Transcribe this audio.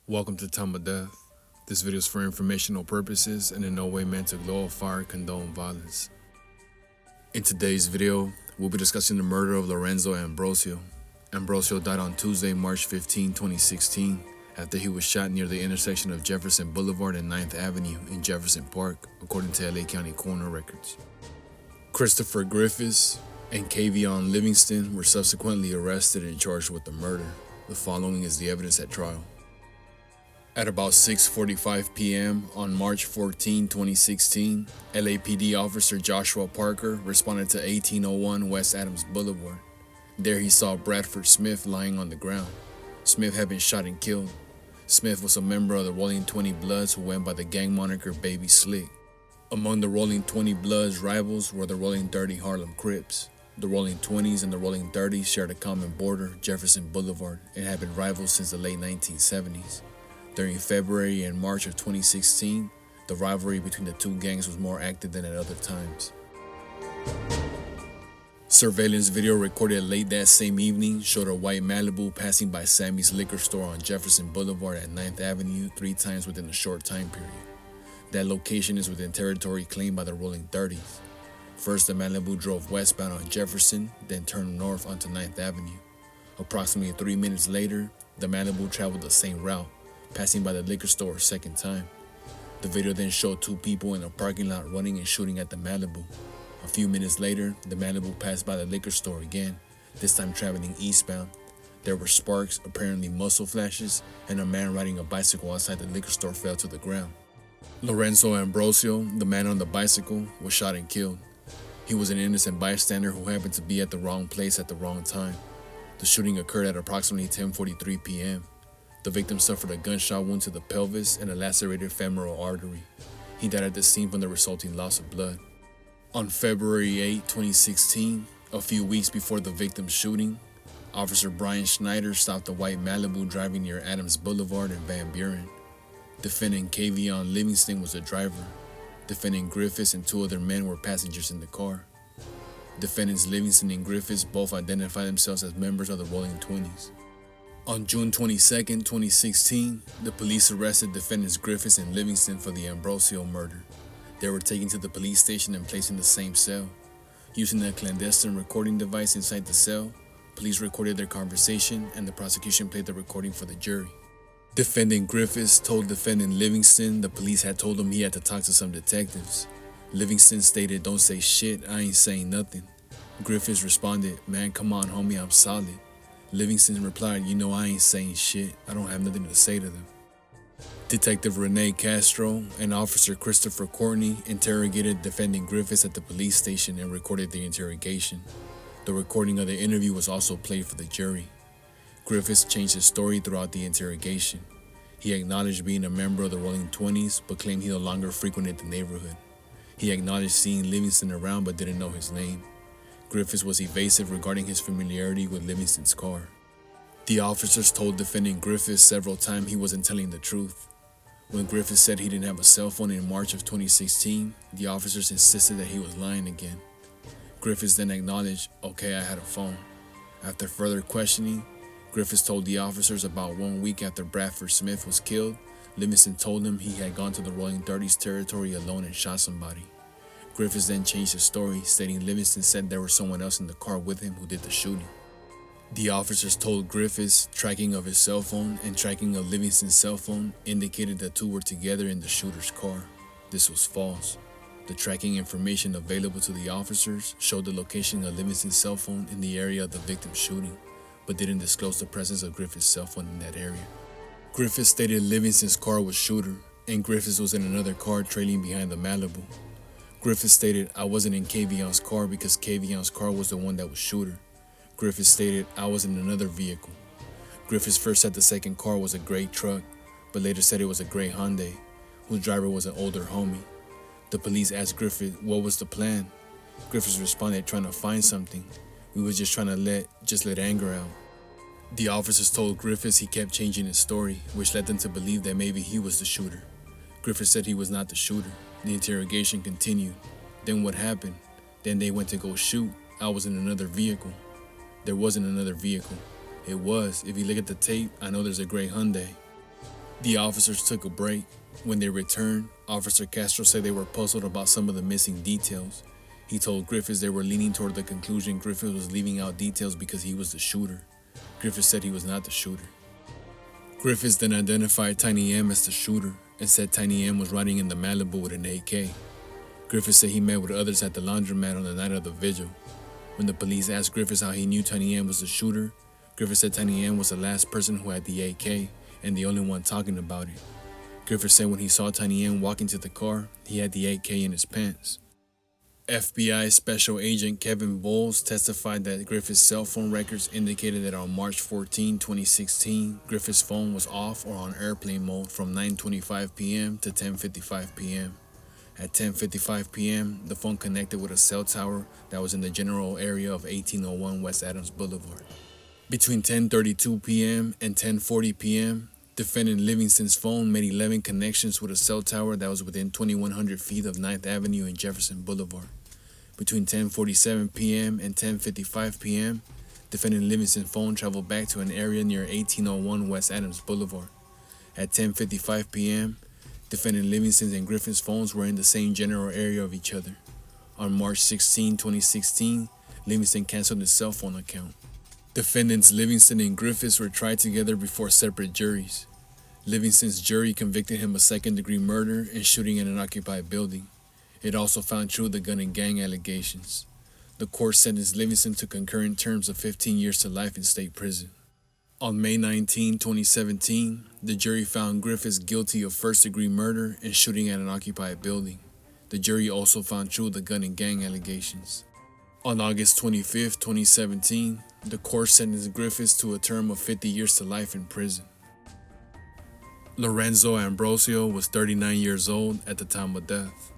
Welcome to Time of Death. This video is for informational purposes and in no way meant to glorify or condone violence. In today's video, we'll be discussing the murder of Lorenzo Ambrosio. Ambrosio died on Tuesday, March 15, 2016, after he was shot near the intersection of Jefferson Boulevard and 9th Avenue in Jefferson Park, according to LA County coroner records. Christopher Griffiths and Kavion Livingston were subsequently arrested and charged with the murder. The following is the evidence at trial. At about 6:45 p.m. on March 14, 2016, LAPD officer Joshua Parker responded to 1801 West Adams Boulevard. There he saw Bradford Smith lying on the ground. Smith had been shot and killed. Smith was a member of the Rolling 20 Bloods who went by the gang moniker Baby Slick. Among the Rolling 20 Bloods rivals were the Rolling 30 Harlem Crips. The Rolling 20s and the Rolling 30s shared a common border, Jefferson Boulevard, and had been rivals since the late 1970s. During February and March of 2016, the rivalry between the two gangs was more active than at other times. Surveillance video recorded late that same evening showed a white Malibu passing by Sammy's liquor store on Jefferson Boulevard at 9th Avenue 3 times within a short time period. That location is within territory claimed by the Rolling 30s. First, the Malibu drove westbound on Jefferson, then turned north onto 9th Avenue. Approximately 3 minutes later, the Malibu traveled the same route, passing by the liquor store a second time. The video then showed two people in a parking lot running and shooting at the Malibu. A few minutes later, the Malibu passed by the liquor store again, this time traveling eastbound. There were sparks, apparently muzzle flashes, and a man riding a bicycle outside the liquor store fell to the ground. Lorenzo Ambrosio, the man on the bicycle, was shot and killed. He was an innocent bystander who happened to be at the wrong place at the wrong time. The shooting occurred at approximately 10:43 p.m. The victim suffered a gunshot wound to the pelvis and a lacerated femoral artery. He died at the scene from the resulting loss of blood. On February 8, 2016, a few weeks before the victim's shooting, Officer Brian Schneider stopped a white Malibu driving near Adams Boulevard in Van Buren. Defendant Kavion Livingston was the driver. Defendant Griffiths and two other men were passengers in the car. Defendants Livingston and Griffiths both identified themselves as members of the Rolling 20s. On June 22, 2016, the police arrested defendants Griffiths and Livingston for the Ambrosio murder. They were taken to the police station and placed in the same cell. Using a clandestine recording device inside the cell, police recorded their conversation and the prosecution played the recording for the jury. Defendant Griffiths told defendant Livingston the police had told him he had to talk to some detectives. Livingston stated, "Don't say shit, I ain't saying nothing." Griffiths responded, "Man, come on homie, I'm solid." Livingston replied, "You know I ain't saying shit, I don't have nothing to say to them." Detective Renee Castro and Officer Christopher Courtney interrogated defendant Griffiths at the police station and recorded the interrogation. The recording of the interview was also played for the jury. Griffiths changed his story throughout the interrogation. He acknowledged being a member of the Rolling 20s, but claimed he no longer frequented the neighborhood. He acknowledged seeing Livingston around but didn't know his name. Griffiths was evasive regarding his familiarity with Livingston's car. The officers told defendant Griffiths several times he wasn't telling the truth. When Griffiths said he didn't have a cell phone in March of 2016, the officers insisted that he was lying again. Griffiths then acknowledged, "Okay, I had a phone." After further questioning, Griffiths told the officers about 1 week after Bradford Smith was killed, Livingston told him he had gone to the Rolling 30s territory alone and shot somebody. Griffiths then changed his story, stating Livingston said there was someone else in the car with him who did the shooting. The officers told Griffiths tracking of his cell phone and tracking of Livingston's cell phone indicated the two were together in the shooter's car. This was false. The tracking information available to the officers showed the location of Livingston's cell phone in the area of the victim's shooting, but didn't disclose the presence of Griffiths' cell phone in that area. Griffiths stated Livingston's car was shooter, and Griffiths was in another car trailing behind the Malibu. Griffiths stated, "I wasn't in Kavion's car because Kavion's car was the one that was shooter." Griffiths stated, "I was in another vehicle." Griffiths first said the second car was a gray truck, but later said it was a gray Hyundai, whose driver was an older homie. The police asked Griffiths what was the plan. Griffiths responded, "Trying to find something. We was just trying to let anger out." The officers told Griffiths he kept changing his story, which led them to believe that maybe he was the shooter. Griffiths said he was not the shooter. The interrogation continued. "Then what happened?" "Then they went to go shoot. I was in another vehicle." "There wasn't another vehicle." "It was. If you look at the tape, I know there's a gray Hyundai." The officers took a break. When they returned, Officer Castro said they were puzzled about some of the missing details. He told Griffiths they were leaning toward the conclusion Griffiths was leaving out details because he was the shooter. Griffiths said he was not the shooter. Griffiths then identified Tiny M as the shooter and said Tiny M was riding in the Malibu with an AK. Griffiths said he met with others at the laundromat on the night of the vigil. When the police asked Griffiths how he knew Tiny M was the shooter, Griffiths said Tiny M was the last person who had the AK and the only one talking about it. Griffiths said when he saw Tiny M walking to the car, he had the AK in his pants. FBI Special Agent Kevin Bowles testified that Griffiths' cell phone records indicated that on March 14, 2016, Griffiths' phone was off or on airplane mode from 9:25 p.m. to 10:55 p.m. At 10:55 p.m., the phone connected with a cell tower that was in the general area of 1801 West Adams Boulevard. Between 10:32 p.m. and 10:40 p.m., Defendant Livingston's phone made 11 connections with a cell tower that was within 2,100 feet of 9th Avenue and Jefferson Boulevard. Between 10:47 p.m. and 10:55 p.m., Defendant Livingston's phone traveled back to an area near 1801 West Adams Boulevard. At 10:55 p.m., Defendant Livingston's and Griffith's phones were in the same general area of each other. On March 16, 2016, Livingston canceled his cell phone account. Defendants Livingston and Griffiths were tried together before separate juries. Livingston's jury convicted him of second-degree murder and shooting in an occupied building. It also found true the gun and gang allegations. The court sentenced Livingston to concurrent terms of 15 years to life in state prison. On May 19, 2017, the jury found Griffiths guilty of first-degree murder and shooting at an occupied building. The jury also found true the gun and gang allegations. On August 25, 2017, the court sentenced Griffiths to a term of 50 years to life in prison. Lorenzo Ambrosio was 39 years old at the time of death.